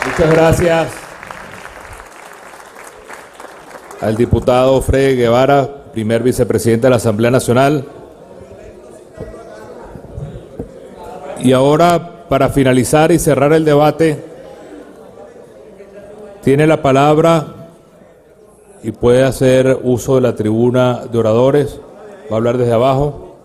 Muchas gracias al diputado Freddy Guevara, primer vicepresidente de la Asamblea Nacional. Y ahora, para finalizar y cerrar el debate, tiene la palabra y puede hacer uso de la tribuna de oradores, va a hablar desde abajo,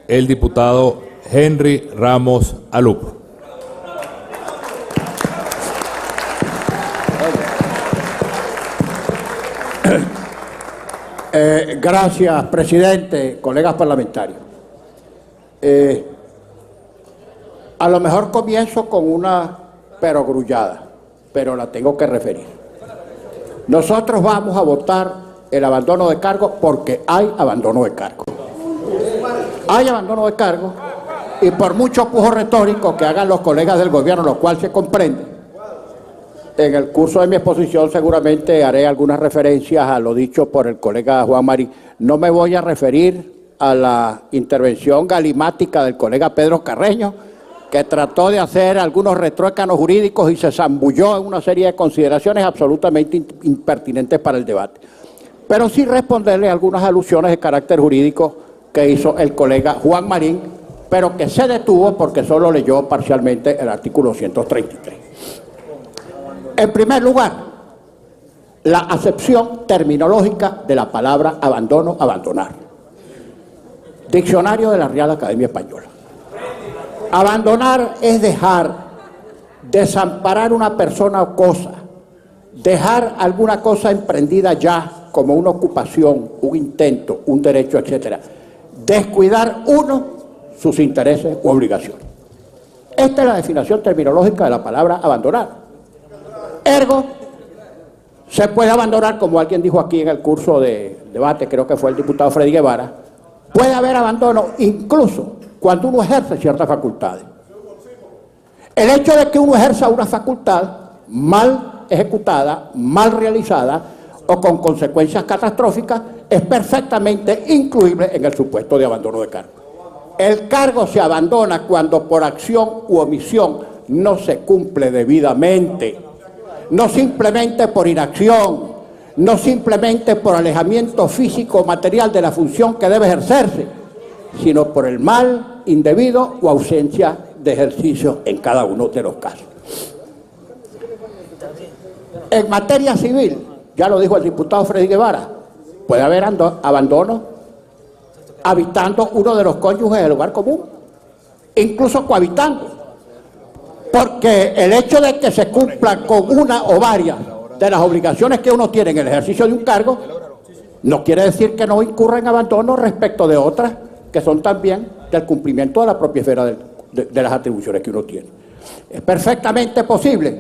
el diputado Henry Ramos Alup. Gracias, presidente, colegas parlamentarios. A lo mejor comienzo con una perogrullada, pero la tengo que referir. Nosotros vamos a votar el abandono de cargo porque hay abandono de cargo. Hay abandono de cargo y por mucho pujo retórico que hagan los colegas del gobierno, lo cual se comprende, en el curso de mi exposición seguramente haré algunas referencias a lo dicho por el colega Juan Marín. No me voy a referir a la intervención galimática del colega Pedro Carreño, que trató de hacer algunos retruécanos jurídicos y se zambulló en una serie de consideraciones absolutamente impertinentes para el debate. Pero sí responderle a algunas alusiones de carácter jurídico que hizo el colega Juan Marín, pero que se detuvo porque solo leyó parcialmente el artículo 133. En primer lugar, la acepción terminológica de la palabra abandono, abandonar. Diccionario de la Real Academia Española. Abandonar es dejar, desamparar una persona o cosa, dejar alguna cosa emprendida ya como una ocupación, un intento, un derecho, etc. Descuidar uno sus intereses u obligaciones. Esta es la definición terminológica de la palabra abandonar. Ergo, se puede abandonar, como alguien dijo aquí en el curso de debate, creo que fue el diputado Freddy Guevara, puede haber abandono incluso cuando uno ejerce ciertas facultades. El hecho de que uno ejerza una facultad mal ejecutada, mal realizada o con consecuencias catastróficas es perfectamente incluible en el supuesto de abandono de cargo. El cargo se abandona cuando por acción u omisión no se cumple debidamente. No simplemente por inacción, no simplemente por alejamiento físico o material de la función que debe ejercerse, sino por el mal indebido o ausencia de ejercicio en cada uno de los casos. En materia civil, ya lo dijo el diputado Freddy Guevara, puede haber abandono habitando uno de los cónyuges del hogar común, incluso cohabitando. Porque el hecho de que se cumpla con una o varias de las obligaciones que uno tiene en el ejercicio de un cargo, no quiere decir que no incurra en abandono respecto de otras que son también del cumplimiento de la propia esfera de las atribuciones que uno tiene. Es perfectamente posible,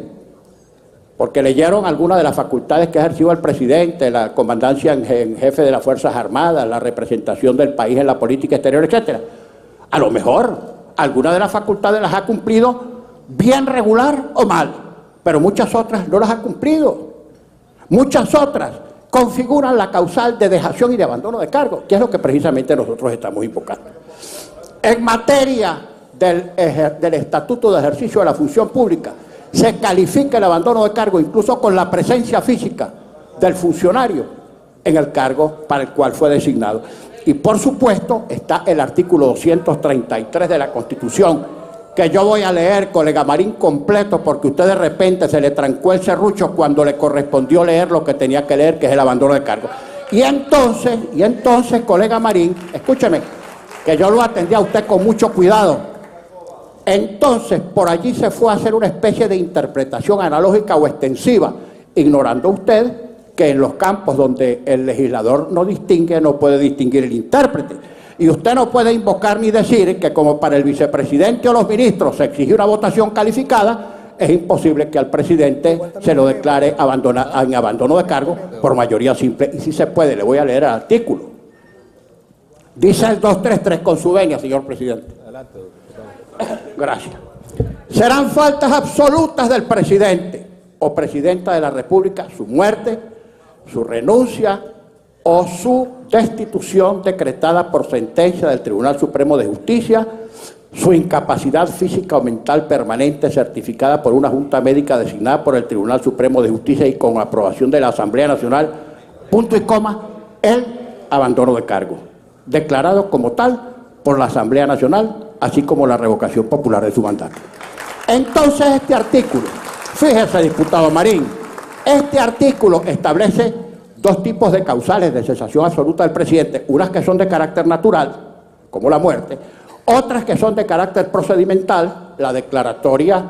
porque leyeron algunas de las facultades que ha ejercido el presidente, la comandancia en jefe de las Fuerzas Armadas, la representación del país en la política exterior, etc. A lo mejor algunas de las facultades las ha cumplido bien regular o mal, pero muchas otras no las ha cumplido. Muchas otras configuran la causal de dejación y de abandono de cargo, que es lo que precisamente nosotros estamos invocando. En materia del Estatuto de Ejercicio de la Función Pública, se califica el abandono de cargo incluso con la presencia física del funcionario en el cargo para el cual fue designado. Y por supuesto está el artículo 233 de la Constitución, que yo voy a leer, colega Marín, completo, porque usted de repente se le trancó el serrucho cuando le correspondió leer lo que tenía que leer, que es el abandono de cargo. Y entonces, colega Marín, escúcheme, que yo lo atendí a usted con mucho cuidado. Entonces, por allí se fue a hacer una especie de interpretación analógica o extensiva, ignorando usted que en los campos donde el legislador no distingue, no puede distinguir el intérprete. Y usted no puede invocar ni decir que como para el vicepresidente o los ministros se exige una votación calificada, es imposible que al presidente se lo declare en abandono de cargo por mayoría simple. Y si se puede, le voy a leer el artículo. Dice el 233 con su venia, señor presidente. Gracias. Serán faltas absolutas del presidente o presidenta de la República su muerte, su renuncia o su destitución decretada por sentencia del Tribunal Supremo de Justicia su incapacidad física o mental permanente certificada por una junta médica designada por el Tribunal Supremo de Justicia y con aprobación de la Asamblea Nacional, punto y coma, el abandono de cargo, declarado como tal por la Asamblea Nacional, así como la revocación popular de su mandato. Entonces este artículo, fíjese, diputado Marín, este artículo establece dos tipos de causales de cesación absoluta del presidente, unas que son de carácter natural, como la muerte, otras que son de carácter procedimental, la declaratoria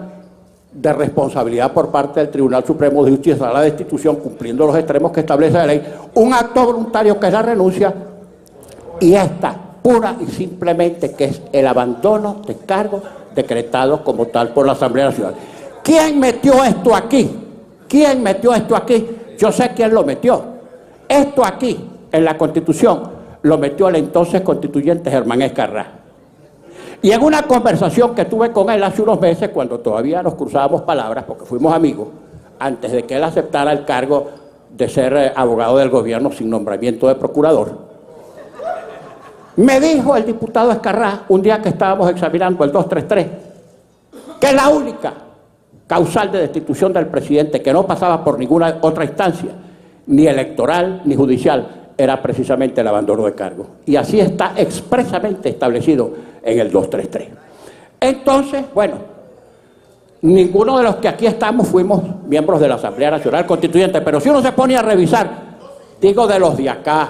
de responsabilidad por parte del Tribunal Supremo de Justicia a la destitución, cumpliendo los extremos que establece la ley, un acto voluntario que es la renuncia, y esta, pura y simplemente, que es el abandono de cargo decretado como tal por la Asamblea Nacional. ¿Quién metió esto aquí? ¿Quién metió esto aquí? Yo sé quién lo metió. Esto aquí, en la Constitución, lo metió el entonces constituyente Germán Escarrá. Y en una conversación que tuve con él hace unos meses, cuando todavía nos cruzábamos palabras, porque fuimos amigos, antes de que él aceptara el cargo de ser abogado del gobierno sin nombramiento de procurador, me dijo el diputado Escarrá, un día que estábamos examinando el 233, que la única causal de destitución del presidente, que no pasaba por ninguna otra instancia, ni electoral ni judicial, era precisamente el abandono de cargo. Y así está expresamente establecido en el 233. Entonces, bueno, ninguno de los que aquí estamos fuimos miembros de la Asamblea Nacional Constituyente, pero si uno se pone a revisar, digo de los de acá,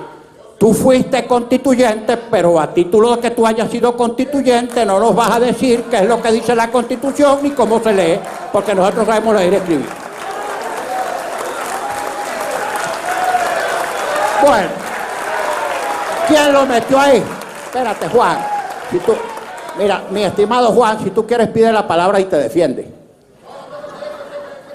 tú fuiste constituyente, pero a título de que tú hayas sido constituyente no nos vas a decir qué es lo que dice la Constitución ni cómo se lee, porque nosotros sabemos leer y escribir. Bueno, ¿quién lo metió ahí? Espérate, Juan. Si tú, mira, mi estimado Juan, si tú quieres pide la palabra y te defiende.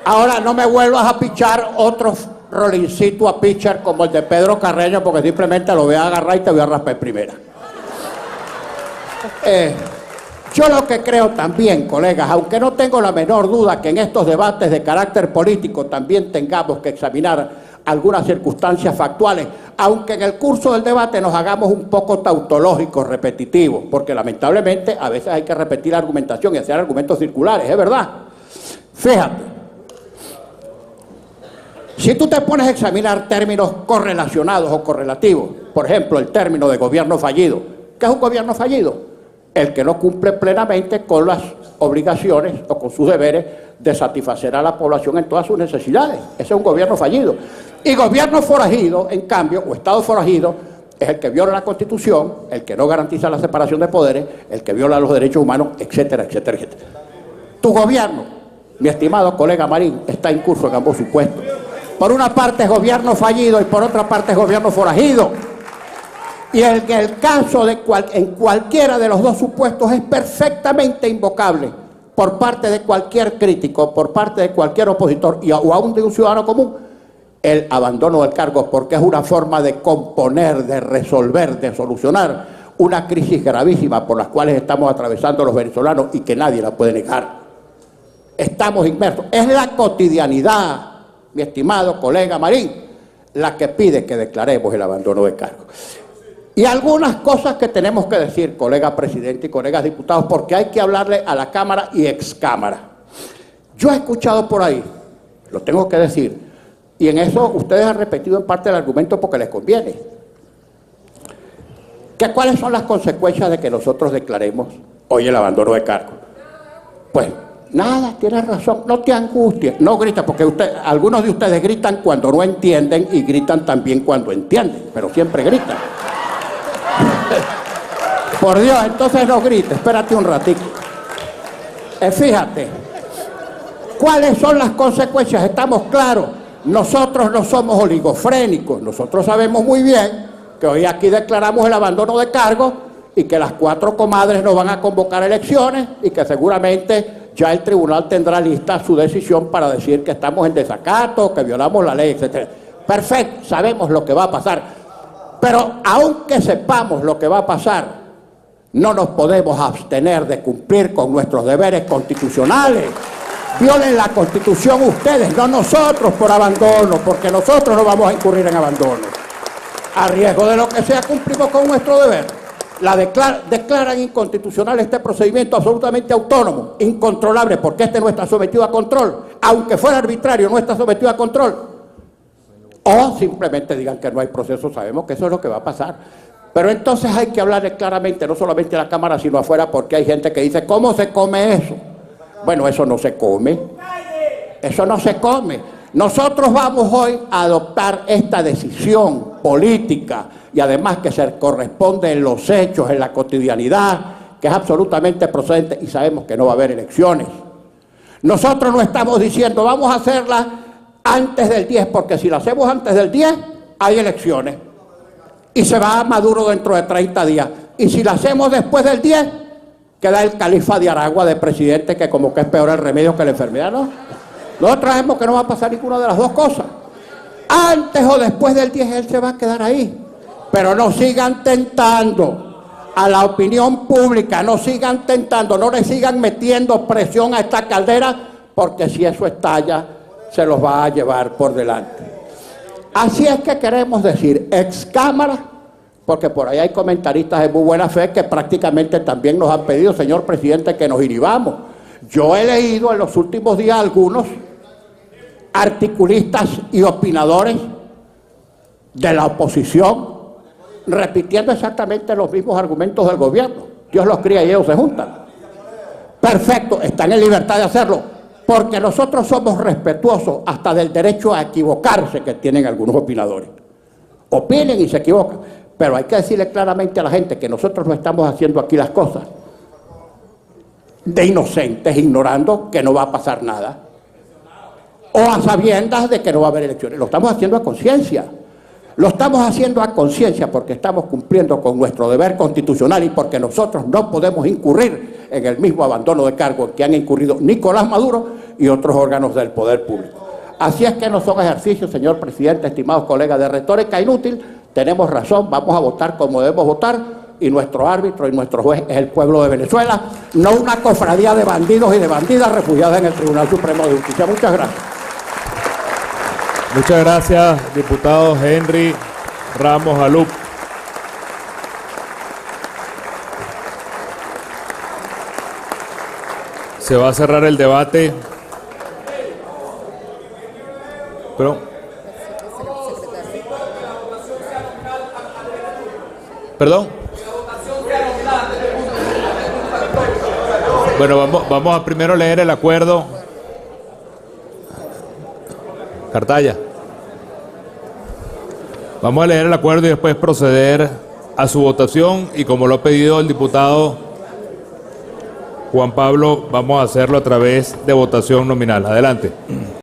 Ahora no me vuelvas a pichar otro rolincito a pitcher como el de Pedro Carreño, porque simplemente lo voy a agarrar y te voy a raspar en primera. Yo lo que creo también, colegas, aunque no tengo la menor duda que en estos debates de carácter político también tengamos que examinar algunas circunstancias factuales, aunque en el curso del debate nos hagamos un poco tautológicos, repetitivos, porque lamentablemente a veces hay que repetir la argumentación y hacer argumentos circulares, ¿es verdad? Fíjate, si tú te pones a examinar términos correlacionados o correlativos, por ejemplo, el término de gobierno fallido, ¿qué es un gobierno fallido? El que no cumple plenamente con las obligaciones o con sus deberes de satisfacer a la población en todas sus necesidades. Ese es un gobierno fallido. Y gobierno forajido, en cambio, o Estado forajido, es el que viola la Constitución, el que no garantiza la separación de poderes, el que viola los derechos humanos, etcétera, etcétera, etcétera. Tu gobierno, mi estimado colega Marín, está en curso en ambos supuestos. Por una parte es gobierno fallido y por otra parte es gobierno forajido. Y en el caso de en cualquiera de los dos supuestos es perfectamente invocable por parte de cualquier crítico, por parte de cualquier opositor o aún de un ciudadano común, el abandono del cargo, porque es una forma de componer, de resolver, de solucionar una crisis gravísima por las cuales estamos atravesando los venezolanos y que nadie la puede negar. Estamos inmersos. Es la cotidianidad, mi estimado colega Marín, la que pide que declaremos el abandono de cargo. Y algunas cosas que tenemos que decir, colega presidente y colegas diputados, porque hay que hablarle a la Cámara y excámara. Yo he escuchado por ahí, lo tengo que decir, y en eso ustedes han repetido en parte el argumento porque les conviene, que cuáles son las consecuencias de que nosotros declaremos hoy el abandono de cargo. Pues nada, tienes razón, no te angusties, no grites, porque algunos de ustedes gritan cuando no entienden y gritan también cuando entienden, pero siempre gritan. Por Dios, entonces no grites, espérate un ratito. Fíjate, ¿cuáles son las consecuencias? Estamos claros, nosotros no somos oligofrénicos, nosotros sabemos muy bien que hoy aquí declaramos el abandono de cargo y que las 4 comadres nos van a convocar elecciones y que seguramente ya el tribunal tendrá lista su decisión para decir que estamos en desacato, que violamos la ley, etc. Perfecto, sabemos lo que va a pasar. Pero aunque sepamos lo que va a pasar, no nos podemos abstener de cumplir con nuestros deberes constitucionales. Violen la Constitución ustedes, no nosotros por abandono, porque nosotros no vamos a incurrir en abandono. A riesgo de lo que sea, cumplimos con nuestro deber. declaran inconstitucional este procedimiento absolutamente autónomo, incontrolable, porque este no está sometido a control, aunque fuera arbitrario, no está sometido a control. O simplemente digan que no hay proceso, sabemos que eso es lo que va a pasar. Pero entonces hay que hablar claramente, no solamente en la Cámara, sino afuera, porque hay gente que dice, ¿cómo se come eso? Bueno, eso no se come. Eso no se come. Nosotros vamos hoy a adoptar esta decisión política y además que se corresponde en los hechos, en la cotidianidad, que es absolutamente procedente y sabemos que no va a haber elecciones. Nosotros no estamos diciendo vamos a hacerla antes del 10, porque si la hacemos antes del 10 hay elecciones y se va a Maduro dentro de 30 días. Y si la hacemos después del 10, queda el califa de Aragua de presidente, que como que es peor el remedio que la enfermedad, ¿no? Nosotros sabemos que no va a pasar ninguna de las dos cosas. Antes o después del 10 él se va a quedar ahí. Pero no sigan tentando a la opinión pública, no sigan tentando, no le sigan metiendo presión a esta caldera, porque si eso estalla, se los va a llevar por delante. Así es que queremos decir, ex cámara, porque por ahí hay comentaristas de muy buena fe que prácticamente también nos han pedido, señor presidente, que nos inhibamos. Yo he leído en los últimos días algunos articulistas y opinadores de la oposición repitiendo exactamente los mismos argumentos del gobierno. Dios los cría y ellos se juntan. Perfecto, están en libertad de hacerlo, porque nosotros somos respetuosos hasta del derecho a equivocarse que tienen algunos opinadores. Opinen y se equivocan, pero hay que decirle claramente a la gente que nosotros no estamos haciendo aquí las cosas de inocentes, ignorando que no va a pasar nada, o a sabiendas de que no va a haber elecciones. Lo estamos haciendo a conciencia. Lo estamos haciendo a conciencia porque estamos cumpliendo con nuestro deber constitucional y porque nosotros no podemos incurrir en el mismo abandono de cargo en que han incurrido Nicolás Maduro y otros órganos del poder público. Así es que no son ejercicios, señor presidente, estimados colegas, de retórica inútil. Tenemos razón, vamos a votar como debemos votar y nuestro árbitro y nuestro juez es el pueblo de Venezuela, no una cofradía de bandidos y de bandidas refugiadas en el Tribunal Supremo de Justicia. Muchas gracias. Muchas gracias, diputado Henry Ramos Alup. Se va a cerrar el debate. Perdón. Bueno, vamos a primero leer el acuerdo. Cartaya. Vamos a leer el acuerdo y después proceder a su votación, y como lo ha pedido el diputado Juan Pablo, vamos a hacerlo a través de votación nominal. Adelante.